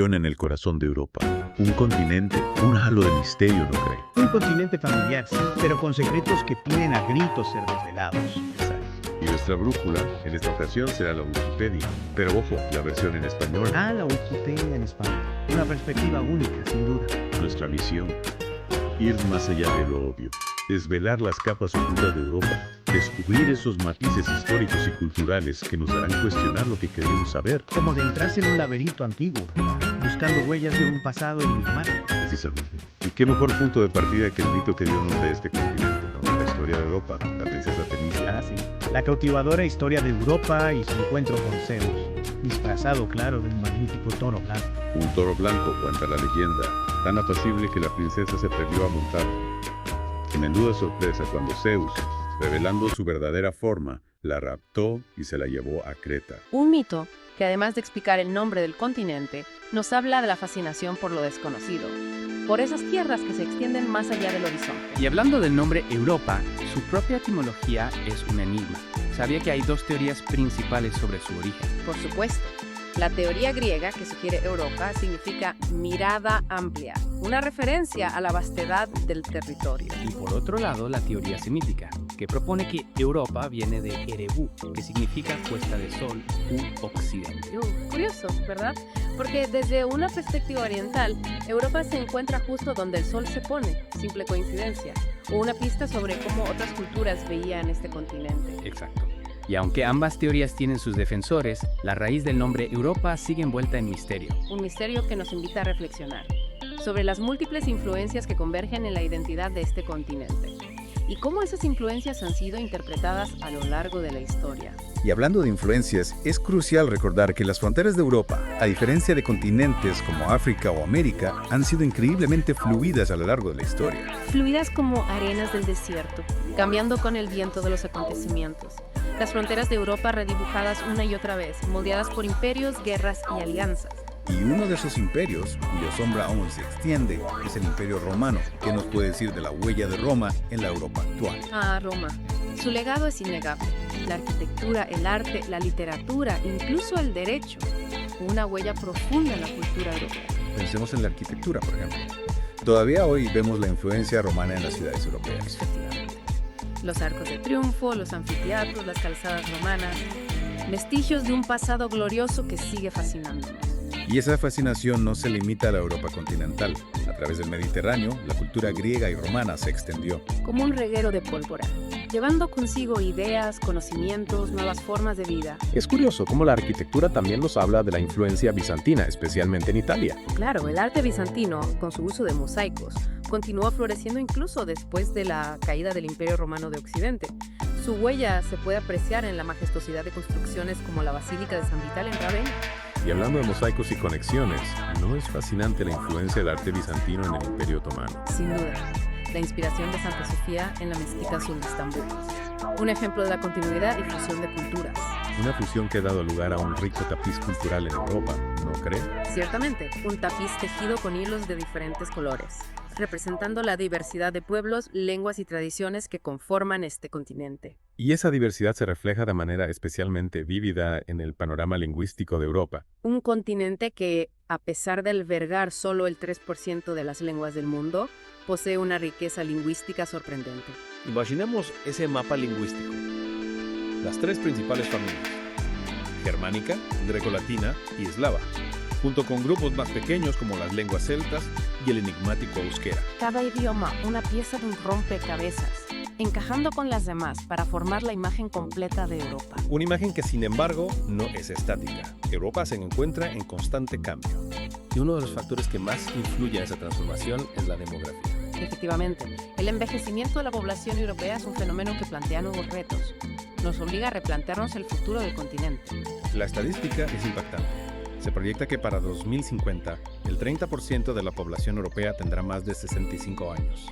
en el corazón de Europa. Un continente, un halo de misterio, ¿no cree? Un continente familiar, sí, pero con secretos que piden a gritos ser desvelados. Y nuestra brújula, en esta ocasión, será la Wikipedia. Pero ojo, la versión en español. La Wikipedia en español. Una perspectiva única, sin duda. Nuestra misión, ir más allá de lo obvio. Desvelar las capas ocultas de Europa. Descubrir esos matices históricos y culturales que nos harán cuestionar lo que queremos saber. Como de entrarse en un laberinto antiguo, buscando huellas de un pasado enigmático. Precisamente. ¿Y qué mejor punto de partida que el mito que dio nombre a este continente, ¿no? La historia de Europa, la princesa Fenicia. Sí. La cautivadora historia de Europa y su encuentro con Zeus, disfrazado, claro, de un magnífico toro blanco. Un toro blanco, cuenta la leyenda, tan apacible que la princesa se atrevió a montarlo. Y menuda sorpresa cuando Zeus, revelando su verdadera forma, la raptó y se la llevó a Creta. Un mito que, además de explicar el nombre del continente, nos habla de la fascinación por lo desconocido, por esas tierras que se extienden más allá del horizonte. Y hablando del nombre Europa, su propia etimología es un enigma. ¿Sabía que hay dos teorías principales sobre su origen? Por supuesto. La teoría griega, que sugiere Europa, significa mirada amplia, una referencia a la vastedad del territorio. Y por otro lado, la teoría semítica, que propone que Europa viene de Erebú, que significa puesta de sol u occidente. Curioso, ¿verdad? Porque desde una perspectiva oriental, Europa se encuentra justo donde el sol se pone, simple coincidencia, o una pista sobre cómo otras culturas veían este continente. Exacto. Y aunque ambas teorías tienen sus defensores, la raíz del nombre Europa sigue envuelta en misterio. Un misterio que nos invita a reflexionar sobre las múltiples influencias que convergen en la identidad de este continente y cómo esas influencias han sido interpretadas a lo largo de la historia. Y hablando de influencias, es crucial recordar que las fronteras de Europa, a diferencia de continentes como África o América, han sido increíblemente fluidas a lo largo de la historia. Fluidas como arenas del desierto, cambiando con el viento de los acontecimientos. Las fronteras de Europa redibujadas una y otra vez, moldeadas por imperios, guerras y alianzas. Y uno de esos imperios, cuya sombra aún se extiende, es el Imperio Romano. ¿Qué nos puede decir de la huella de Roma en la Europa actual? Roma. Su legado es innegable. La arquitectura, el arte, la literatura, incluso el derecho. Una huella profunda en la cultura europea. Pensemos en la arquitectura, por ejemplo. Todavía hoy vemos la influencia romana en las ciudades europeas. Efectivamente. Los arcos de triunfo, los anfiteatros, las calzadas romanas, vestigios de un pasado glorioso que sigue fascinándonos. Y esa fascinación no se limita a la Europa continental. A través del Mediterráneo, la cultura griega y romana se extendió. Como un reguero de pólvora, llevando consigo ideas, conocimientos, nuevas formas de vida. Es curioso cómo la arquitectura también nos habla de la influencia bizantina, especialmente en Italia. Claro, el arte bizantino, con su uso de mosaicos, continuó floreciendo incluso después de la caída del Imperio Romano de Occidente. Su huella se puede apreciar en la majestuosidad de construcciones como la Basílica de San Vital en Rávena. Y hablando de mosaicos y conexiones, ¿no es fascinante la influencia del arte bizantino en el Imperio Otomano? Sin duda, la inspiración de Santa Sofía en la Mezquita Azul de Estambul. Un ejemplo de la continuidad y fusión de culturas. Una fusión que ha dado lugar a un rico tapiz cultural en Europa, ¿no cree? Ciertamente, un tapiz tejido con hilos de diferentes colores, representando la diversidad de pueblos, lenguas y tradiciones que conforman este continente. Y esa diversidad se refleja de manera especialmente vívida en el panorama lingüístico de Europa. Un continente que, a pesar de albergar solo el 3% de las lenguas del mundo, posee una riqueza lingüística sorprendente. Imaginemos ese mapa lingüístico. Las tres principales familias: germánica, grecolatina y eslava, junto con grupos más pequeños como las lenguas celtas y el enigmático euskera. Cada idioma una pieza de un rompecabezas, encajando con las demás para formar la imagen completa de Europa. Una imagen que, sin embargo, no es estática. Europa se encuentra en constante cambio. Y uno de los factores que más influye en esa transformación es la demografía. Efectivamente, el envejecimiento de la población europea es un fenómeno que plantea nuevos retos. Nos obliga a replantearnos el futuro del continente. La estadística es impactante. Se proyecta que para 2050, el 30% de la población europea tendrá más de 65 años.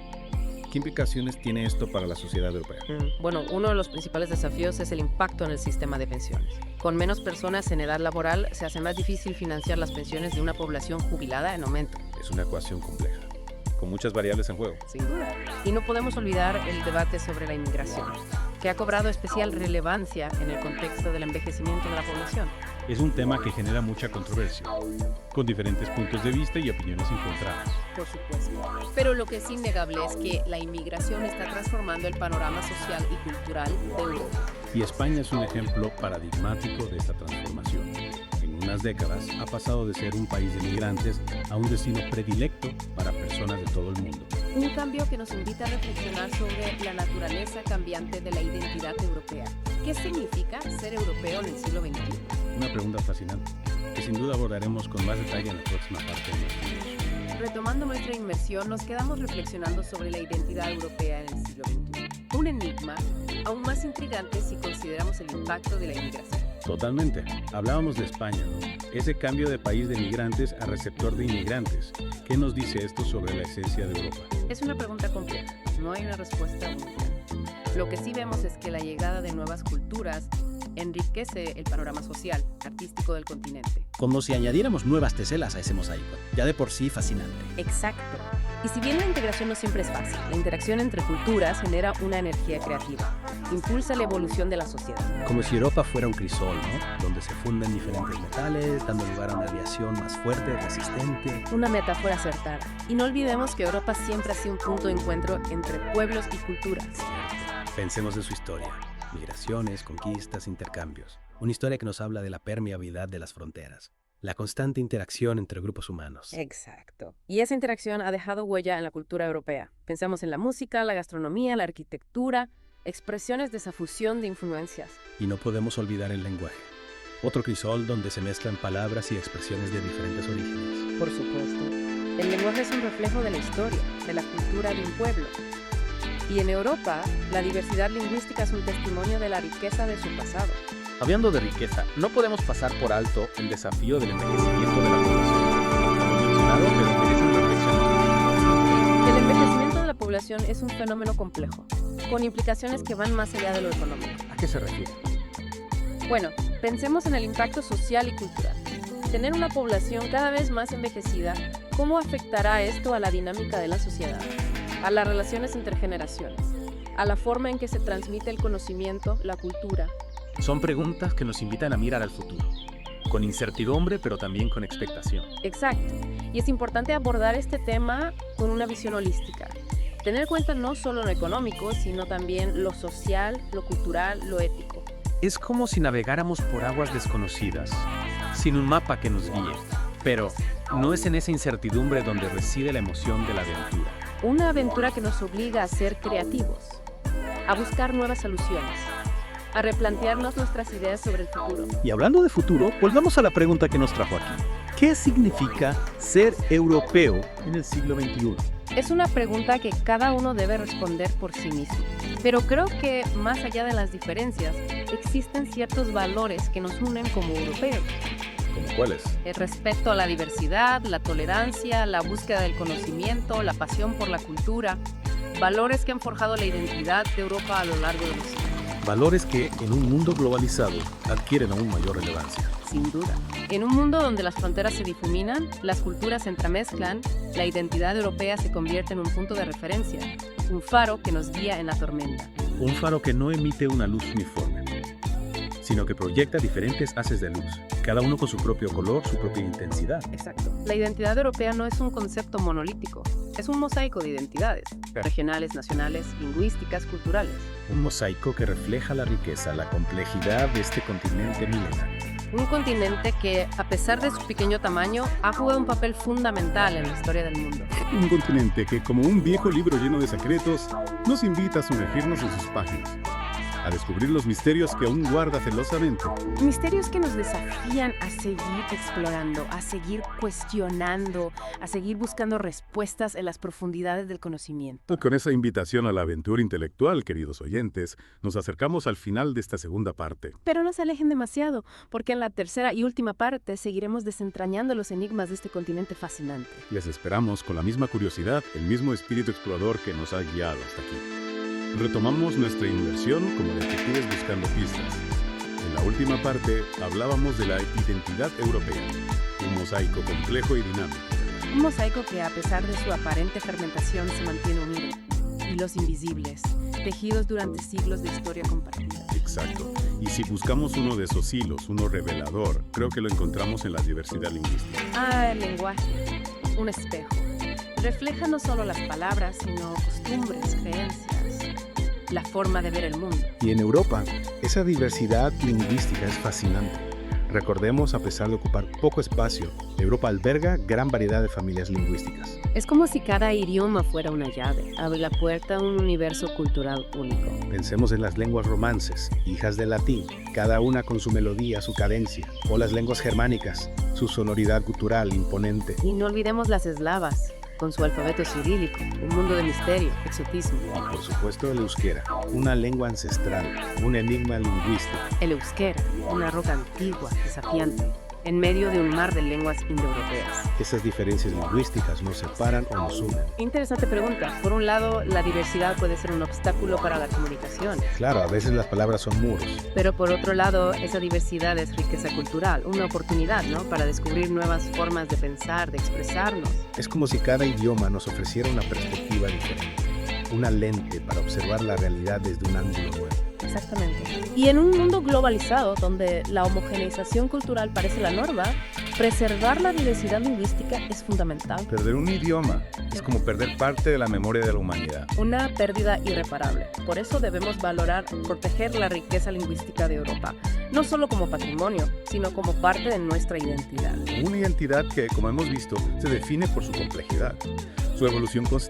¿Qué implicaciones tiene esto para la sociedad europea? Bueno, uno de los principales desafíos es el impacto en el sistema de pensiones. Con menos personas en edad laboral, se hace más difícil financiar las pensiones de una población jubilada en aumento. Es una ecuación compleja, con muchas variables en juego. Sin duda. Y no podemos olvidar el debate sobre la inmigración, que ha cobrado especial relevancia en el contexto del envejecimiento de la población. es un tema que genera mucha controversia, con diferentes puntos de vista y opiniones encontradas. Por supuesto. Pero lo que es innegable es que la inmigración está transformando el panorama social y cultural de Europa. Y España es un ejemplo paradigmático de esta transformación. En unas décadas ha pasado de ser un país de migrantes a un destino predilecto para personas de todo el mundo. Un cambio que nos invita a reflexionar sobre la naturaleza cambiante de la identidad europea. ¿Qué significa ser europeo en el siglo XXI? Una pregunta fascinante, que sin duda abordaremos con más detalle en la próxima parte de nuestro video. Retomando nuestra inmersión, nos quedamos reflexionando sobre la identidad europea en el siglo XXI. Un enigma aún más intrigante si consideramos el impacto de la inmigración. Totalmente. Hablábamos de España, ¿no? Ese cambio de país de migrantes a receptor de inmigrantes. ¿Qué nos dice esto sobre la esencia de Europa? Es una pregunta compleja. No hay una respuesta única. Lo que sí vemos es que la llegada de nuevas culturas enriquece el panorama social, artístico del continente. Como si añadiéramos nuevas teselas a ese mosaico, ya de por sí fascinante. Exacto. Y si bien la integración no siempre es fácil, la interacción entre culturas genera una energía creativa, impulsa la evolución de la sociedad. Como si Europa fuera un crisol, ¿no? Donde se funden diferentes metales, dando lugar a una aviación más fuerte, resistente. Una metáfora acertada. Y no olvidemos que Europa siempre ha sido un punto de encuentro entre pueblos y culturas. Cierto. Pensemos en su historia. Migraciones, conquistas, intercambios. Una historia que nos habla de la permeabilidad de las fronteras. La constante interacción entre grupos humanos. Exacto. Y esa interacción ha dejado huella en la cultura europea. Pensamos en la música, la gastronomía, la arquitectura, expresiones de esa fusión de influencias. Y no podemos olvidar el lenguaje. Otro crisol donde se mezclan palabras y expresiones de diferentes orígenes. Por supuesto. El lenguaje es un reflejo de la historia, de la cultura de un pueblo. Y en Europa, la diversidad lingüística es un testimonio de la riqueza de su pasado. Hablando de riqueza, no podemos pasar por alto el desafío del envejecimiento de la población. Como mencionado, pero merecen reflexión. El envejecimiento de la población es un fenómeno complejo, con implicaciones que van más allá de lo económico. ¿A qué se refiere? Bueno, pensemos en el impacto social y cultural. Tener una población cada vez más envejecida, ¿cómo afectará esto a la dinámica de la sociedad? A las relaciones intergeneraciones, a la forma en que se transmite el conocimiento, la cultura. Son preguntas que nos invitan a mirar al futuro, con incertidumbre pero también con expectación. Exacto. Y es importante abordar este tema con una visión holística. Tener en cuenta no solo lo económico, sino también lo social, lo cultural, lo ético. Es como si navegáramos por aguas desconocidas, sin un mapa que nos guíe. Pero no es en esa incertidumbre donde reside la emoción de la aventura. Una aventura que nos obliga a ser creativos, a buscar nuevas soluciones, a replantearnos nuestras ideas sobre el futuro. Y hablando de futuro, volvamos a la pregunta que nos trajo aquí. ¿Qué significa ser europeo en el siglo XXI? Es una pregunta que cada uno debe responder por sí mismo. Pero creo que, más allá de las diferencias, existen ciertos valores que nos unen como europeos. ¿Cómo cuáles? El respeto a la diversidad, la tolerancia, la búsqueda del conocimiento, la pasión por la cultura. Valores que han forjado la identidad de Europa a lo largo de los siglos. Valores que, en un mundo globalizado, adquieren aún mayor relevancia. Sin duda. En un mundo donde las fronteras se difuminan, las culturas se entremezclan, la identidad europea se convierte en un punto de referencia, un faro que nos guía en la tormenta. Un faro que no emite una luz uniforme, sino que proyecta diferentes haces de luz, cada uno con su propio color, su propia intensidad. Exacto. La identidad europea no es un concepto monolítico, es un mosaico de identidades, regionales, nacionales, lingüísticas, culturales. Un mosaico que refleja la riqueza, la complejidad de este continente milenario. Un continente que, a pesar de su pequeño tamaño, ha jugado un papel fundamental en la historia del mundo. Un continente que, como un viejo libro lleno de secretos, nos invita a sumergirnos en sus páginas, a descubrir los misterios que aún guarda celosamente. Misterios que nos desafían a seguir explorando, a seguir cuestionando, a seguir buscando respuestas en las profundidades del conocimiento. Con esa invitación a la aventura intelectual, queridos oyentes, nos acercamos al final de esta segunda parte. Pero no se alejen demasiado, porque en la tercera y última parte seguiremos desentrañando los enigmas de este continente fascinante. Les esperamos con la misma curiosidad, el mismo espíritu explorador que nos ha guiado hasta aquí. Retomamos nuestra inmersión como detectives buscando pistas. En la última parte hablábamos de la identidad europea, un mosaico complejo y dinámico. Un mosaico que, a pesar de su aparente fermentación, se mantiene unido. Hilos invisibles, tejidos durante siglos de historia compartida. Y Exacto. Y si buscamos uno de esos hilos, uno revelador, creo que lo encontramos en la diversidad lingüística. El lenguaje, un espejo. Refleja no solo las palabras, sino costumbres, creencias, la forma de ver el mundo. Y en Europa, esa diversidad lingüística es fascinante. Recordemos, a pesar de ocupar poco espacio, Europa alberga gran variedad de familias lingüísticas. Es como si cada idioma fuera una llave, abre la puerta a un universo cultural único. Pensemos en las lenguas romances, hijas del latín, cada una con su melodía, su cadencia, o las lenguas germánicas, su sonoridad gutural imponente. Y no olvidemos las eslavas, con su alfabeto cirílico, un mundo de misterio, exotismo. Y por supuesto el euskera, una lengua ancestral, un enigma lingüístico. El euskera, una roca antigua, desafiante, en medio de un mar de lenguas indoeuropeas. Esas diferencias lingüísticas nos separan o nos unen. Interesante pregunta. Por un lado, la diversidad puede ser un obstáculo para la comunicación. Claro, a veces las palabras son muros. Pero por otro lado, esa diversidad es riqueza cultural, una oportunidad, ¿no?, para descubrir nuevas formas de pensar, de expresarnos. Es como si cada idioma nos ofreciera una perspectiva diferente, una lente para observar la realidad desde un ángulo nuevo. Exactamente. Y en un mundo globalizado, donde la homogeneización cultural parece la norma, preservar la diversidad lingüística es fundamental. Perder un idioma es como perder parte de la memoria de la humanidad. Una pérdida irreparable. Por eso debemos valorar, proteger la riqueza lingüística de Europa, no solo como patrimonio, sino como parte de nuestra identidad. Una identidad que, como hemos visto, se define por su complejidad, su evolución constante